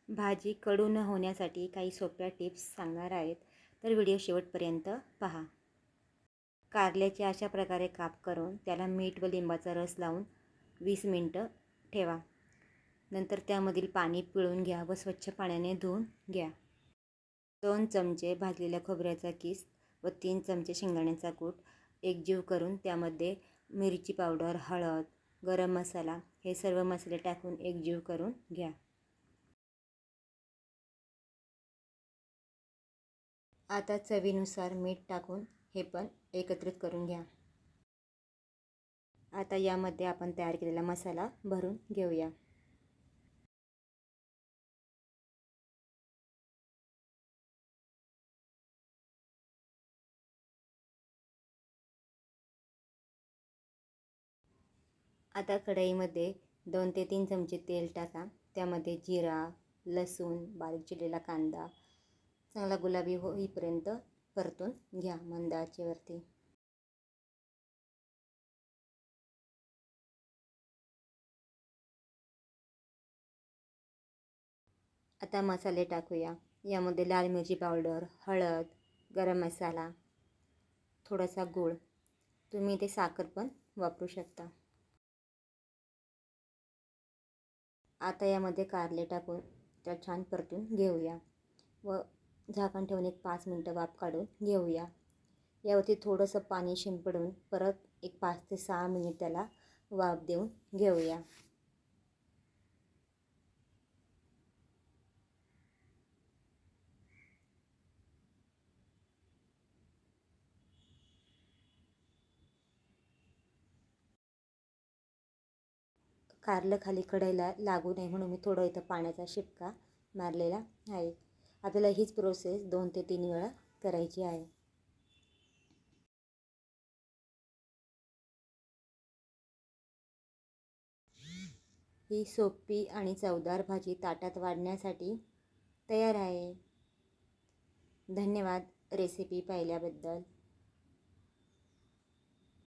भाजी कडू न होण्यासाठी काही सोप्या टिप्स सांगणार आहेत, तर व्हिडिओ शेवटपर्यंत पहा. कारल्याचे अशा प्रकारे काप करून त्याला मीठ व लिंबाचा रस लावून 20 मिनटं ठेवा. नंतर त्यामधील पाणी पिळून घ्या व स्वच्छ पाण्याने धुवून घ्या. 2 चमचे भाजलेल्या खोबऱ्याचा किस व 3 चमचे शेंगदाण्याचा कूट एकजीव करून त्यामध्ये मिरची पावडर, हळद, गरम मसाला हे सर्व मसाले टाकून एकजीव करून घ्या. आता चवीनुसार मीठ टाकून हे पण एकत्रित करून घ्या. आता यामध्ये आपण तयार केलेला मसाला भरून घेऊया. आता कढईमध्ये 2 ते 3 चमचे तेल टाका. त्यामध्ये जिरा, लसूण, बारीक चिरलेला कांदा चांगला गुलाबी होईपर्यंत परतून घ्या मंद आचेवरती. आता मसाले टाकूया. यामध्ये लाल मिरची पावडर, हळद, गरम मसाला, थोडासा गूळ, तुम्ही इथे साखर पण वापरू शकता. आता यामध्ये कारले टाकून त्याला छान परतून घेऊया व झाकण ठेवून एक 5 मिनटं वाफ काढून घेऊया. यावरती थोडंसं पाणी शिंपडून परत एक 5 ते 6 मिनिट त्याला वाफ देऊन घेऊया. कारलं खाली कढईला लागू नये म्हणून मी थोडं इथं पाण्याचा शिपका मारलेला आहे. आपल्याला हीच प्रोसेस 2 ते 3 वेळा करायची आहे. ही सोपी आणि चवदार भाजी ताटात वाढण्यासाठी तयार आहे. धन्यवाद रेसिपी पाहिल्याबद्दल.